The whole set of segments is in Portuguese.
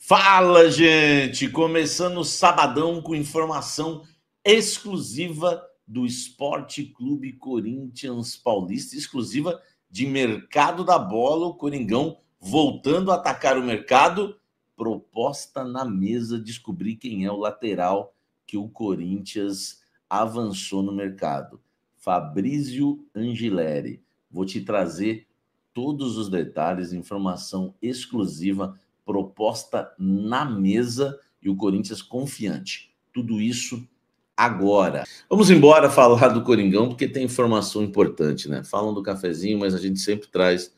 Fala, gente! Começando o sabadão com informação exclusiva do Esporte Clube Corinthians Paulista, exclusiva de mercado da bola, o Coringão voltando a atacar o mercado. Proposta na mesa, descobrir quem é o lateral que o Corinthians avançou no mercado. Fabrício Angileri. Vou te trazer todos os detalhes, informação exclusiva, proposta na mesa e o Corinthians confiante. Tudo isso agora. Vamos embora falar do Coringão, porque tem informação importante, né? Falam do cafezinho, mas a gente sempre traz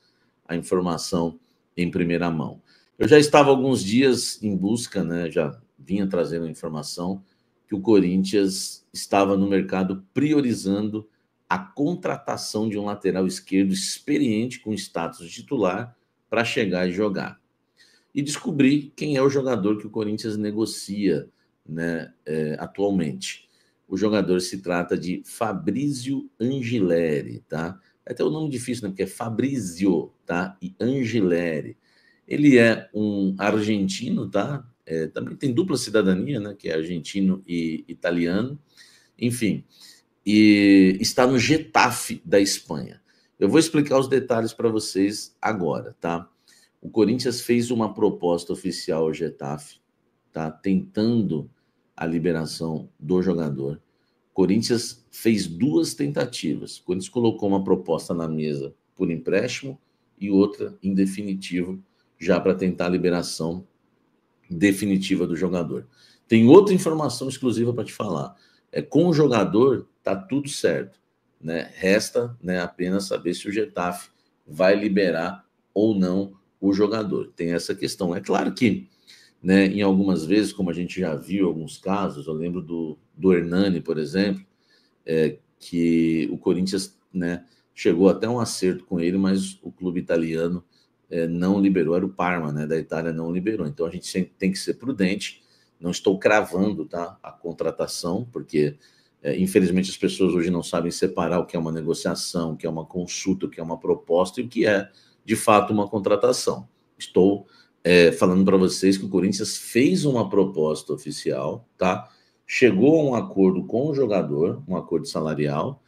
a informação em primeira mão. Eu já estava alguns dias em busca, né? Já vinha trazendo a informação que o Corinthians estava no mercado priorizando a contratação de um lateral esquerdo experiente com status de titular para chegar e jogar. E descobrir quem é o jogador que o Corinthians negocia, né, atualmente. O jogador se trata de Fabrício Angileri, tá? É até o nome difícil, né? Porque é Fabrício, tá? E Angileri. Ele é um argentino, tá? Também tem dupla cidadania, né? Que é argentino e italiano. Enfim, e está no Getafe da Espanha. Eu vou explicar os detalhes para vocês agora, tá? O Corinthians fez uma proposta oficial ao Getafe, tá? Tentando a liberação do jogador. O Corinthians fez duas tentativas. O Corinthians colocou uma proposta na mesa por empréstimo e outra em definitivo, já para tentar a liberação definitiva do jogador. Tem outra informação exclusiva para te falar. Com o jogador, tá tudo certo, né? Resta, né, apenas saber se o Getafe vai liberar ou não o jogador. Tem essa questão. É claro que, né, em algumas vezes, como a gente já viu alguns casos, eu lembro do Hernani, por exemplo, que o Corinthians, né, chegou até um acerto com ele, mas o clube italiano não liberou, era o Parma, né, da Itália, não liberou. Então a gente sempre tem que ser prudente. Não estou cravando, tá, a contratação, porque infelizmente as pessoas hoje não sabem separar o que é uma negociação, o que é uma consulta, o que é uma proposta e o que é de fato uma contratação. Estou falando para vocês que o Corinthians fez uma proposta oficial, tá? Chegou a um acordo com o jogador, um acordo salarial,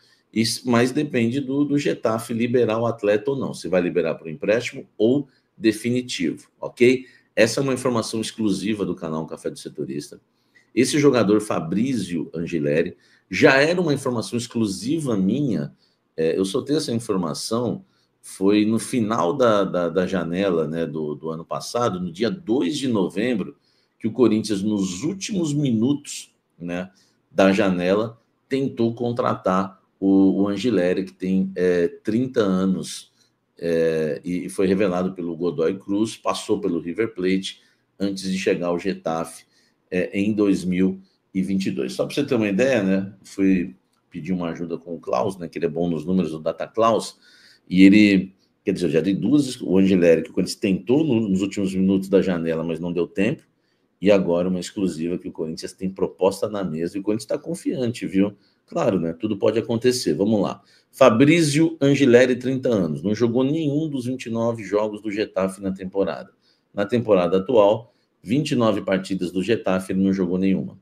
mas depende do Getafe liberar o atleta ou não, se vai liberar para o empréstimo ou definitivo, ok? Essa é uma informação exclusiva do canal Café do Setorista. Esse jogador, Fabrício Angileri, já era uma informação exclusiva minha. Eu soltei essa informação, foi no final da janela, né, do ano passado, no dia 2 de novembro, que o Corinthians, nos últimos minutos, né, da janela, tentou contratar o Angileri, que tem 30 anos, e foi revelado pelo Godoy Cruz, passou pelo River Plate, antes de chegar ao Getafe em 2022. Só para você ter uma ideia, né? Fui pedir uma ajuda com o Klaus, né? Que ele é bom nos números do Data Klaus, e ele, quer dizer, eu já dei duas, o Angileri, que o Corinthians tentou nos últimos minutos da janela, mas não deu tempo, e agora uma exclusiva que o Corinthians tem proposta na mesa, e o Corinthians está confiante, viu? Claro, né? Tudo pode acontecer. Vamos lá. Fabrício Angileri, 30 anos. Não jogou nenhum dos 29 jogos do Getafe na temporada. Na temporada atual, 29 partidas do Getafe, ele não jogou nenhuma.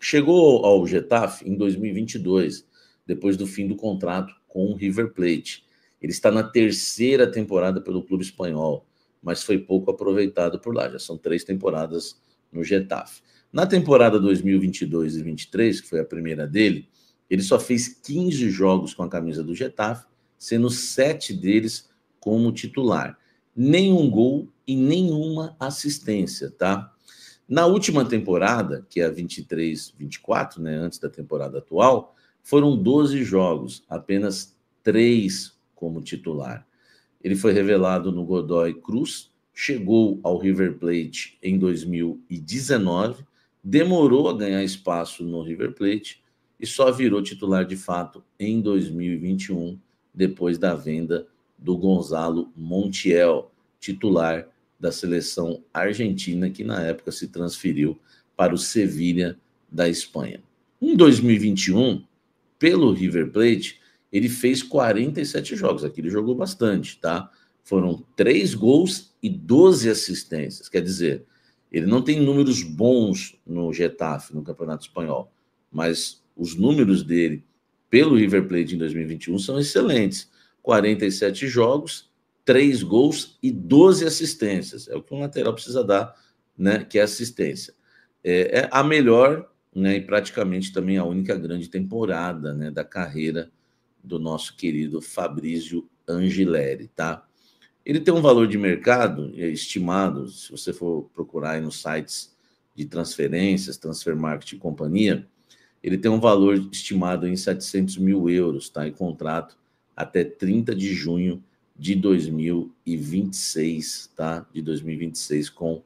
Chegou ao Getafe em 2022, depois do fim do contrato com o River Plate. Ele está na terceira temporada pelo clube espanhol, mas foi pouco aproveitado por lá. Já são 3 temporadas no Getafe. Na temporada 2022 e 23, que foi a primeira dele, ele só fez 15 jogos com a camisa do Getafe, sendo 7 deles como titular. Nenhum gol e nenhuma assistência, tá? Na última temporada, que é a 23-24, né, antes da temporada atual, foram 12 jogos, apenas 3 como titular. Ele foi revelado no Godoy Cruz, chegou ao River Plate em 2019, demorou a ganhar espaço no River Plate e só virou titular de fato em 2021, depois da venda do Gonzalo Montiel, titular da seleção argentina, que na época se transferiu para o Sevilha da Espanha. Em 2021, pelo River Plate, ele fez 47 jogos. Aqui ele jogou bastante, tá? Foram 3 gols e 12 assistências. Quer dizer, Ele não tem números bons no Getafe, no Campeonato Espanhol, mas os números dele pelo River Plate em 2021 são excelentes. 47 jogos, 3 gols e 12 assistências. É o que um lateral precisa dar, né, que é assistência. É a melhor, né, e praticamente também a única grande temporada, né, da carreira do nosso querido Fabrício Angileri, tá? Ele tem um valor de mercado estimado, se você for procurar aí nos sites de transferências, Transfermarkt e companhia, ele tem um valor estimado em 700 mil euros, tá? Em contrato até 30 de junho de 2026, tá? De 2026 com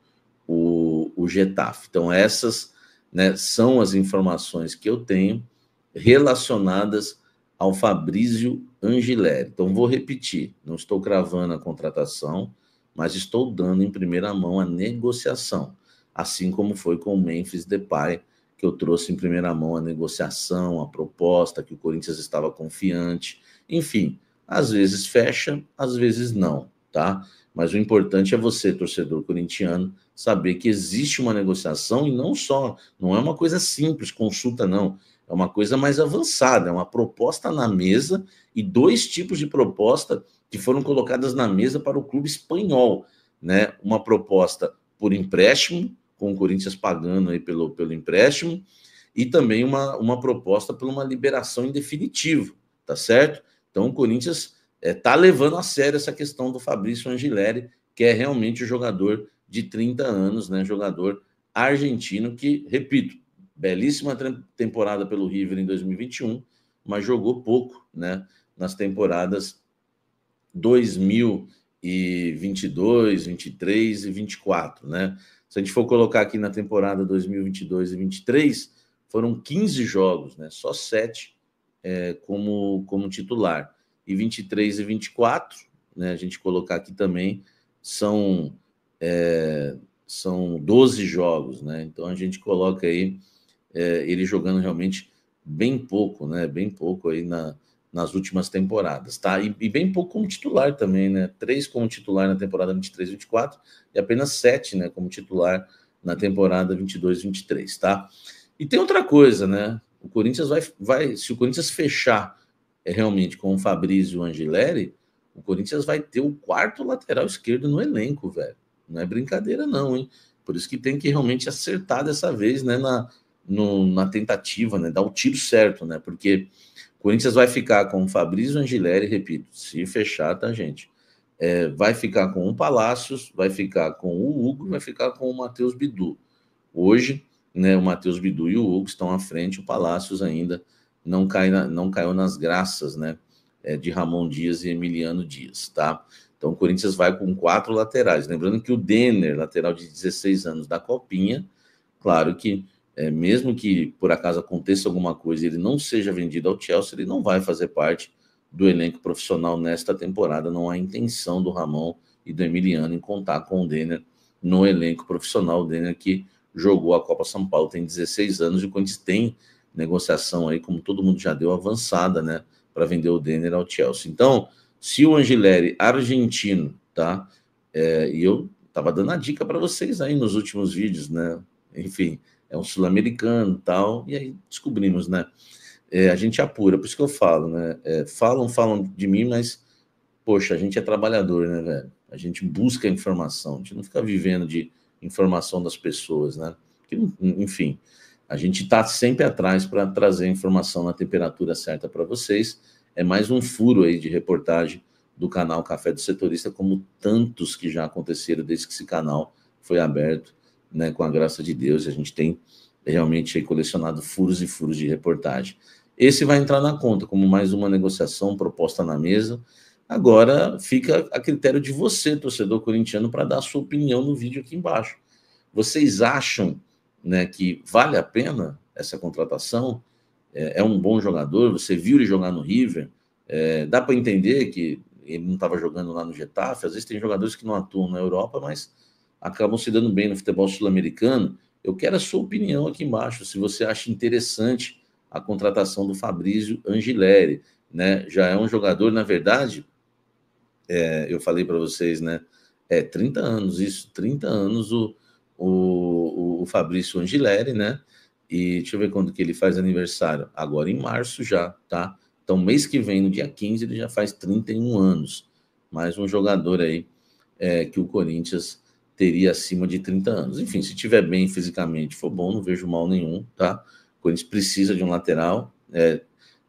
o Getafe. Então, essas, né, são as informações que eu tenho relacionadas ao Fabrício Angileri. Então, vou repetir, não estou cravando a contratação, mas estou dando em primeira mão a negociação, assim como foi com o Memphis Depay, que eu trouxe em primeira mão a negociação, a proposta, que o Corinthians estava confiante. Enfim, às vezes fecha, às vezes não, tá? Mas o importante é você, torcedor corintiano, saber que existe uma negociação e não é uma coisa simples, consulta não, é uma coisa mais avançada, é uma proposta na mesa e 2 tipos de proposta que foram colocadas na mesa para o clube espanhol, né? Uma proposta por empréstimo, com o Corinthians pagando aí pelo empréstimo, e também uma proposta por uma liberação em definitivo, tá certo? Então o Corinthians está levando a sério essa questão do Fabrício Angileri, que é realmente o jogador de 30 anos, né? Jogador argentino que, repito, belíssima temporada pelo River em 2021, mas jogou pouco, né? Nas temporadas 2022, 23 e 24, né? Se a gente for colocar aqui na temporada 2022 e 23, foram 15 jogos, né? Só 7 como titular. E 23 e 24, né? A gente colocar aqui também, são 12 jogos, né? Então a gente coloca aí ele jogando realmente bem pouco, né? Bem pouco aí nas últimas temporadas, tá? E bem pouco como titular também, né? 3 como titular na temporada 23 e 24 e apenas 7, né, como titular na temporada 22 e 23, tá? E tem outra coisa, né? O Corinthians vai se o Corinthians fechar realmente com o Fabrício Angileri, o Corinthians vai ter o 4º lateral esquerdo no elenco, velho. Não é brincadeira não, hein? Por isso que tem que realmente acertar dessa vez, né, na tentativa, né, dar o tiro certo, né? Porque o Corinthians vai ficar com o Fabrício Angileri, repito, se fechar, tá, gente? Vai ficar com o Palácios, vai ficar com o Hugo, vai ficar com o Matheus Bidu. Hoje, né, o Matheus Bidu e o Hugo estão à frente, o Palácios ainda não caiu nas graças, né, de Ramon Dias e Emiliano Dias, tá? Então o Corinthians vai com 4 laterais. Lembrando que o Denner, lateral de 16 anos da Copinha, claro que mesmo que por acaso aconteça alguma coisa e ele não seja vendido ao Chelsea, ele não vai fazer parte do elenco profissional nesta temporada. Não há intenção do Ramon e do Emiliano em contar com o Denner no elenco profissional. O Denner que jogou a Copa São Paulo, tem 16 anos, e o Corinthians tem negociação aí, como todo mundo já deu, avançada, né, para vender o Denner ao Chelsea. Então, se o Angileri, argentino, tá? E eu tava dando a dica para vocês aí nos últimos vídeos, né? Enfim, é um sul-americano e tal, e aí descobrimos, né? A gente apura, por isso que eu falo, né? Falam de mim, mas, poxa, a gente é trabalhador, né, velho? A gente busca informação, a gente não fica vivendo de informação das pessoas, né? Enfim, a gente está sempre atrás para trazer informação na temperatura certa para vocês. É mais um furo aí de reportagem do canal Café do Setorista, como tantos que já aconteceram desde que esse canal foi aberto, né, com a graça de Deus. A gente tem realmente aí colecionado furos e furos de reportagem. Esse vai entrar na conta como mais uma negociação proposta na mesa. Agora fica a critério de você, torcedor corintiano, para dar a sua opinião no vídeo aqui embaixo. Vocês acham, né, que vale a pena essa contratação? É um bom jogador? Você viu ele jogar no River? Dá para entender que ele não estava jogando lá no Getafe? Às vezes tem jogadores que não atuam na Europa, mas acabam se dando bem no futebol sul-americano. Eu quero a sua opinião aqui embaixo, se você acha interessante a contratação do Fabrício Angileri, né? Já é um jogador, na verdade, eu falei para vocês, né? 30 anos, isso, 30 anos o Fabrício Angileri, né? E deixa eu ver quando que ele faz aniversário. Agora em março já, tá? Então, mês que vem, no dia 15, ele já faz 31 anos. Mais um jogador aí que o Corinthians teria acima de 30 anos. Enfim, se tiver bem fisicamente, for bom, não vejo mal nenhum, tá? O Corinthians precisa de um lateral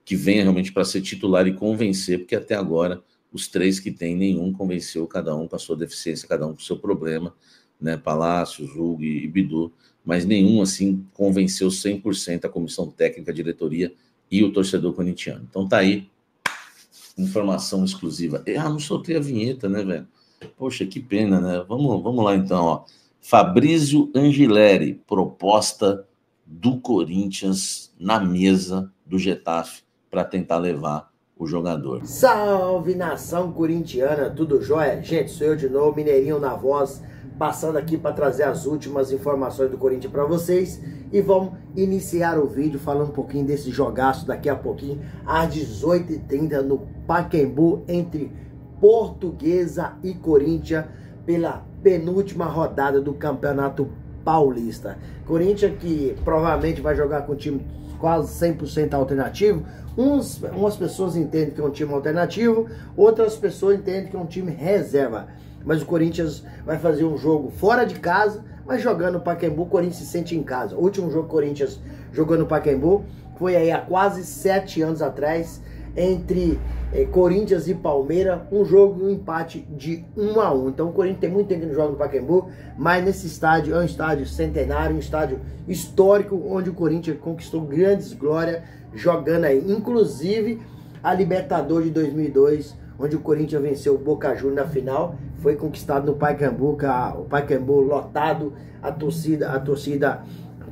que venha realmente para ser titular e convencer, porque até agora os 3 que tem, nenhum convenceu, cada um com a sua deficiência, cada um com o seu problema, né? Palácios, Hugo e Bidu, mas nenhum assim convenceu 100% a comissão técnica, a diretoria e o torcedor corintiano. Então tá aí, informação exclusiva. Não soltei a vinheta, né, velho? Poxa, que pena, né? Vamos lá então, ó. Fabrício Angileri, proposta do Corinthians na mesa do Getafe para tentar levar o jogador. Salve, nação corintiana, tudo jóia? Gente, sou eu de novo, Mineirinho na voz, passando aqui para trazer as últimas informações do Corinthians para vocês. E vamos iniciar o vídeo falando um pouquinho desse jogaço daqui a pouquinho, às 18h30 no Pacaembu, entre Portuguesa e Corinthians, pela penúltima rodada do Campeonato Paulista. Corinthians que provavelmente vai jogar com o time quase 100% alternativo. Umas pessoas entendem que é um time alternativo, outras pessoas entendem que é um time reserva. Mas o Corinthians vai fazer um jogo fora de casa, mas jogando no Pacaembu, o Corinthians se sente em casa. O último jogo que o Corinthians jogou no Pacaembu foi aí há quase 7 anos atrás, entre Corinthians e Palmeiras, um jogo, um empate de 1-1. Então o Corinthians tem muito tempo que não joga no Pacaembu, mas nesse estádio é um estádio centenário, um estádio histórico, onde o Corinthians conquistou grandes glórias jogando aí. Inclusive a Libertadores de 2002, onde o Corinthians venceu o Boca Juniors na final, foi conquistado no Pacaembu, o Pacaembu lotado, a torcida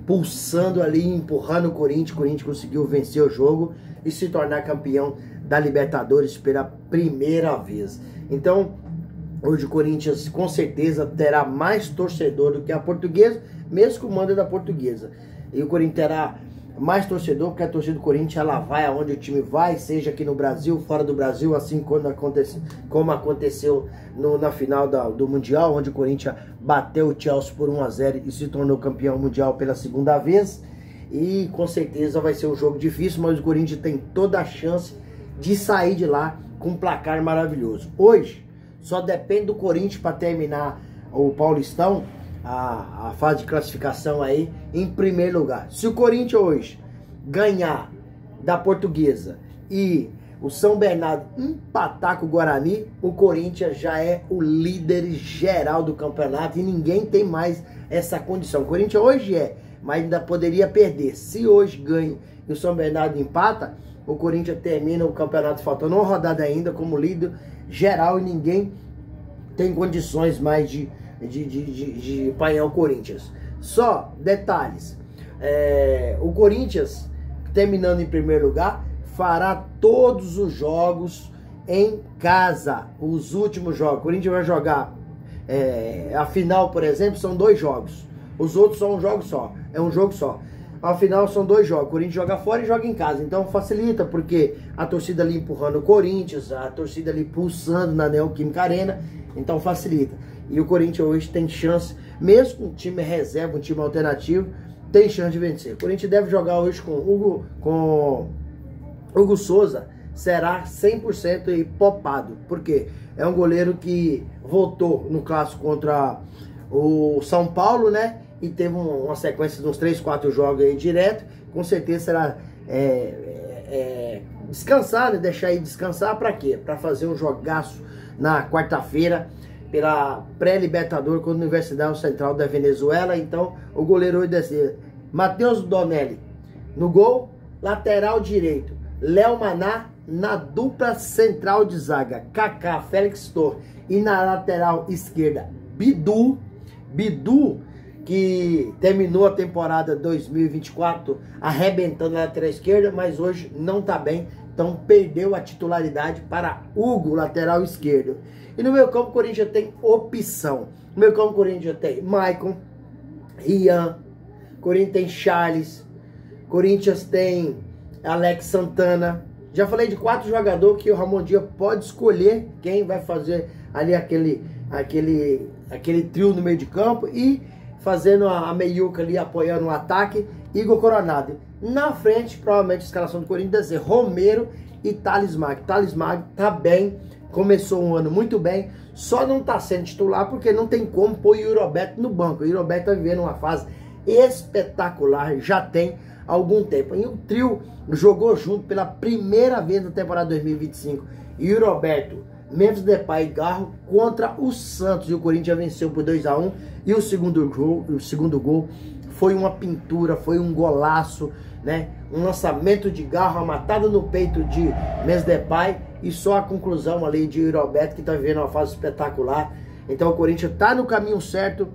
pulsando ali, empurrando o Corinthians conseguiu vencer o jogo e se tornar campeão da Libertadores pela primeira vez. Então, hoje o Corinthians com certeza terá mais torcedor do que a Portuguesa, mesmo com o mando da Portuguesa. E o Corinthians terá mais torcedor, porque a torcida do Corinthians ela vai aonde o time vai, seja aqui no Brasil, fora do Brasil, assim como aconteceu na final do Mundial, onde o Corinthians bateu o Chelsea por 1-0 e se tornou campeão mundial pela segunda vez. E com certeza vai ser um jogo difícil, mas o Corinthians tem toda a chance de sair de lá com um placar maravilhoso. Hoje só depende do Corinthians para terminar o Paulistão, a fase de classificação aí em primeiro lugar. Se o Corinthians hoje ganhar da Portuguesa e o São Bernardo empatar com o Guarani, o Corinthians já é o líder geral do campeonato e ninguém tem mais essa condição. O Corinthians hoje mas ainda poderia perder. Se hoje ganha e o São Bernardo empata, o Corinthians termina o campeonato faltando uma rodada ainda como líder geral e ninguém tem condições mais de apanhar o Corinthians. Só detalhes, o Corinthians, terminando em primeiro lugar, fará todos os jogos em casa, os últimos jogos. O Corinthians vai jogar a final, por exemplo, são 2 jogos, os outros são um jogo só, é um jogo só. Afinal, são 2 jogos. O Corinthians joga fora e joga em casa. Então facilita, porque a torcida ali empurrando o Corinthians, a torcida ali pulsando na Neoquímica Arena. Então facilita. E o Corinthians hoje tem chance, mesmo com um time reserva, um time alternativo, tem chance de vencer. O Corinthians deve jogar hoje com Hugo Souza, será 100% e popado. Por quê? É um goleiro que voltou no clássico contra o São Paulo, né? E teve uma sequência de uns 3, 4 jogos aí direto. Com certeza será descansar, né? Deixar aí descansar para quê? Para fazer um jogaço na quarta-feira pela pré-libertador contra a Universidade Central da Venezuela. Então o goleiro hoje deve ser Matheus Donelli no gol, lateral direito Léo Maná, na dupla central de zaga Kaká, Félix Torres, e na lateral esquerda Bidu, que terminou a temporada 2024 arrebentando na lateral esquerda, mas hoje não tá bem, então perdeu a titularidade para Hugo, lateral esquerdo. E no meio campo o Corinthians tem opção. No meio campo o Corinthians tem Maicon, Rian, Corinthians tem Charles, Corinthians tem Alex Santana. Já falei de 4 jogadores que o Ramon Dias pode escolher quem vai fazer ali aquele trio no meio de campo. E fazendo a meiuca ali, apoiando o ataque, Igor Coronado. Na frente, provavelmente a escalação do Corinthians deve ser Romero e Thales Magno. Thales Magno tá bem, começou um ano muito bem, só não tá sendo titular porque não tem como pôr o Yuri Alberto no banco. O Yuri Alberto tá vivendo uma fase espetacular, já tem algum tempo. E o trio jogou junto pela primeira vez na temporada 2025. Yuri Alberto, Memphis Depay e Garro contra o Santos. E o Corinthians venceu por 2-1. E o segundo gol foi uma pintura, foi um golaço, né? Um lançamento de Garro, uma matada no peito de Memphis Depay. E só a conclusão ali de Yuri Alberto, que está vivendo uma fase espetacular. Então o Corinthians está no caminho certo.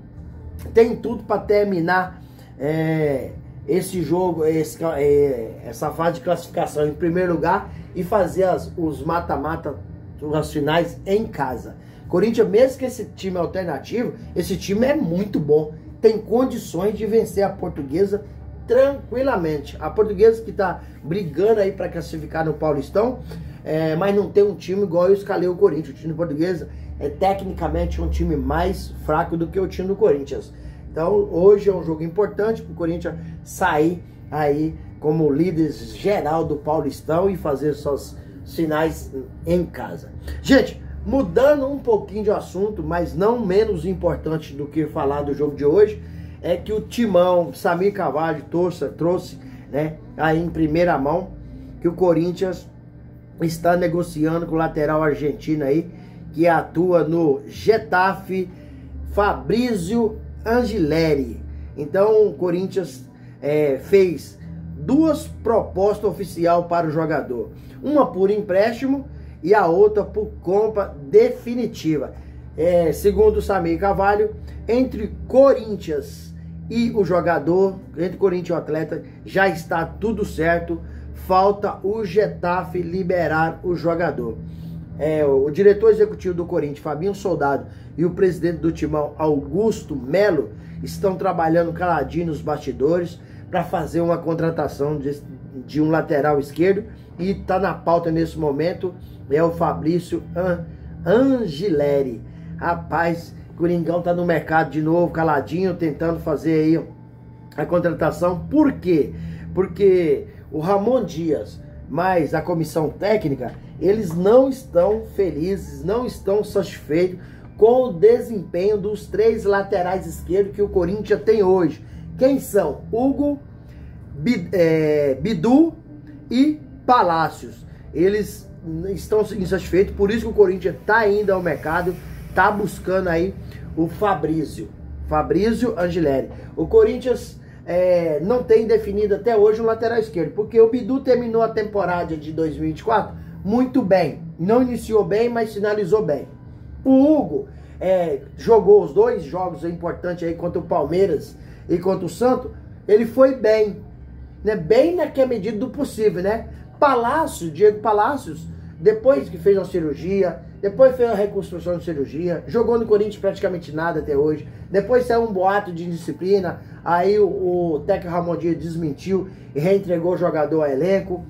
Tem tudo para terminar esse jogo, essa fase de classificação em primeiro lugar e fazer os mata-mata, as finais em casa. Corinthians, mesmo que esse time é alternativo, esse time é muito bom. Tem condições de vencer a Portuguesa tranquilamente. A Portuguesa que está brigando aí para classificar no Paulistão, mas não tem um time igual eu escalei o Corinthians. O time Portuguesa é tecnicamente um time mais fraco do que o time do Corinthians. Então hoje é um jogo importante para o Corinthians sair aí como líder geral do Paulistão e fazer suas finais em casa. Gente, mudando um pouquinho de assunto, mas não menos importante do que falar do jogo de hoje, é que o Timão, Samir Carvalho trouxe, né, aí em primeira mão, que o Corinthians está negociando com o lateral argentino aí, que atua no Getafe, Fabrício Angileri. Então o Corinthians fez duas propostas oficiais para o jogador. Uma por empréstimo e a outra por compra definitiva. Segundo o Samir Carvalho, entre Corinthians e o jogador, entre Corinthians e o atleta, já está tudo certo. Falta o Getafe liberar o jogador. O diretor executivo do Corinthians, Fabinho Soldado, e o presidente do Timão, Augusto Melo, estão trabalhando caladinho nos bastidores para fazer uma contratação de um lateral esquerdo. E está na pauta nesse momento o Fabrício Angileri. Rapaz, Coringão tá no mercado de novo, caladinho, tentando fazer aí a contratação. Por quê? Porque o Ramon Dias, mais a comissão técnica, eles não estão felizes, não estão satisfeitos com o desempenho dos três laterais esquerdos que o Corinthians tem hoje. Quem são? Hugo, Bidu e Palácios. Eles estão insatisfeitos, por isso que o Corinthians está indo ao mercado, está buscando aí o Fabrício Angileri. O Corinthians não tem definido até hoje um lateral esquerdo, porque o Bidu terminou a temporada de 2024 muito bem. Não iniciou bem, mas finalizou bem. O Hugo jogou os dois jogos importantes aí contra o Palmeiras e contra o Santos. Ele foi bem, né? Bem naquela medida do possível, né? Diego Palácios, depois que fez uma cirurgia, depois fez uma reconstrução de cirurgia, jogou no Corinthians praticamente nada até hoje. Depois saiu um boato de indisciplina, aí o técnico Ramon Dias desmentiu e reentregou o jogador ao elenco.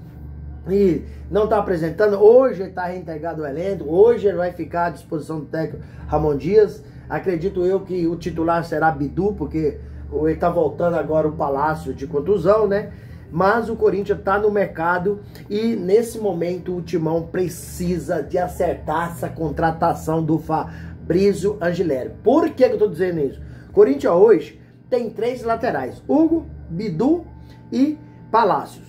E não está apresentando. Hoje ele está reintegrado ao elenco, hoje ele vai ficar à disposição do técnico Ramon Dias. Acredito eu que o titular será Bidu, porque ele está voltando agora o Palácio de contusão, né? Mas o Corinthians está no mercado e nesse momento o Timão precisa de acertar essa contratação do Fabrício Angileri. Por que eu estou dizendo isso? O Corinthians hoje tem três laterais: Hugo, Bidu e Palácios.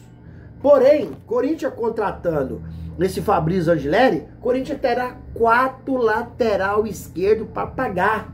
Porém, Corinthians contratando esse Fabrício Angileri, Corinthians terá 4 lateral esquerdo para pagar.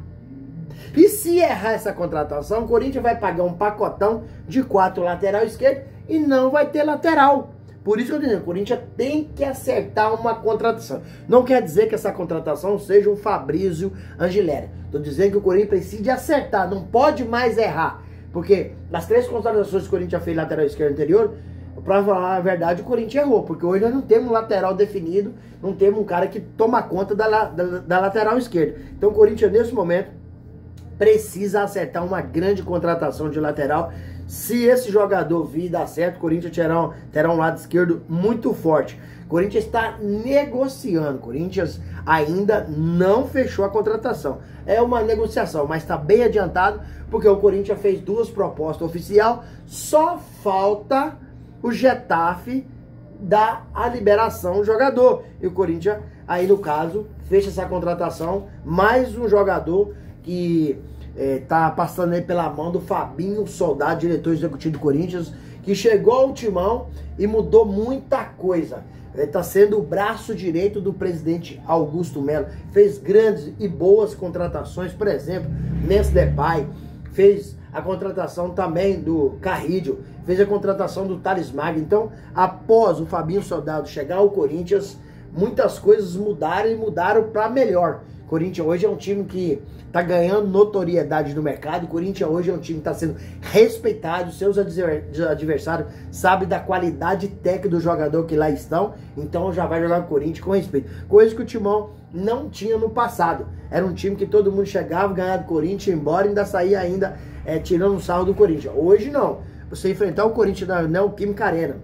E se errar essa contratação, o Corinthians vai pagar um pacotão de 4 lateral esquerdo e não vai ter lateral. Por isso que eu estou dizendo, o Corinthians tem que acertar uma contratação. Não quer dizer que essa contratação seja um Fabrício Angileri. Estou dizendo que o Corinthians precisa de acertar, não pode mais errar. Porque nas 3 contratações que o Corinthians fez lateral esquerdo anterior, para falar a verdade, o Corinthians errou. Porque hoje nós não temos um lateral definido, não temos um cara que toma conta da lateral esquerda. Então o Corinthians nesse momento precisa acertar uma grande contratação de lateral. Se esse jogador vir dar certo, o Corinthians terá um lado esquerdo muito forte. O Corinthians está negociando, o Corinthians ainda não fechou a contratação. É uma negociação, mas está bem adiantado, porque o Corinthians fez 2 propostas oficiais, só falta o Getafe dar a liberação do jogador. E o Corinthians, aí no caso, fecha essa contratação, mais um jogador que tá passando aí pela mão do Fabinho Soldado, diretor executivo do Corinthians, que chegou ao timão e mudou muita coisa. Ele está sendo o braço direito do presidente Augusto Melo. Fez grandes e boas contratações, por exemplo, Memphis Depay, fez a contratação também do Carrillo, fez a contratação do Thales Magno. Então, após o Fabinho Soldado chegar ao Corinthians, muitas coisas mudaram e mudaram para melhor. O Corinthians hoje é um time que está ganhando notoriedade no mercado. O Corinthians hoje é um time que está sendo respeitado. Seus adversários sabem da qualidade técnica do jogador que lá estão. Então já vai jogar o Corinthians com respeito. Coisa que o Timão não tinha no passado. Era um time que todo mundo chegava, ganhava do Corinthians, ia embora e ainda saía ainda tirando um sarro do Corinthians. Hoje não. Você enfrentar o Corinthians na Neoquímica Arena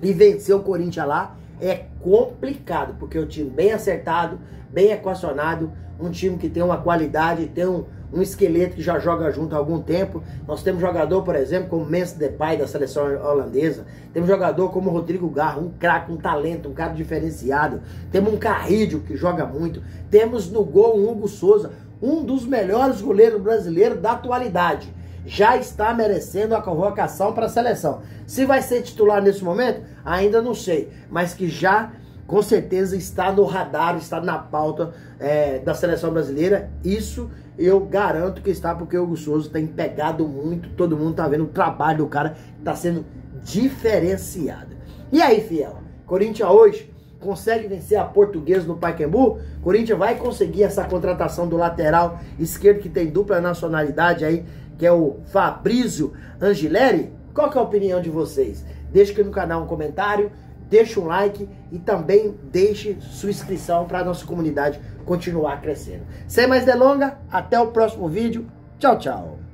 e vencer o Corinthians lá é complicado, porque é um time bem acertado, bem equacionado, um time que tem uma qualidade, tem um esqueleto que já joga junto há algum tempo. Nós temos jogador, por exemplo, como Memphis Depay, da seleção holandesa. Temos jogador como Rodrigo Garro, um craque, um talento, um cara diferenciado. Temos um Carrillo, que joga muito. Temos no gol um Hugo Souza, um dos melhores goleiros brasileiros da atualidade. Já está merecendo a convocação para a seleção. Se vai ser titular nesse momento, ainda não sei. Mas que já, com certeza, está no radar, está na pauta da seleção brasileira. Isso eu garanto que está, porque o Hugo Souza tem pegado muito. Todo mundo está vendo o trabalho do cara, que está sendo diferenciado. E aí, fiel? Corinthians hoje consegue vencer a Portuguesa no Pacaembu? Corinthians vai conseguir essa contratação do lateral esquerdo, que tem dupla nacionalidade aí, que é o Fabrício Angileri? Qual que é a opinião de vocês? Deixe aqui no canal um comentário, deixe um like e também deixe sua inscrição para a nossa comunidade continuar crescendo. Sem mais delongas, até o próximo vídeo. Tchau, tchau.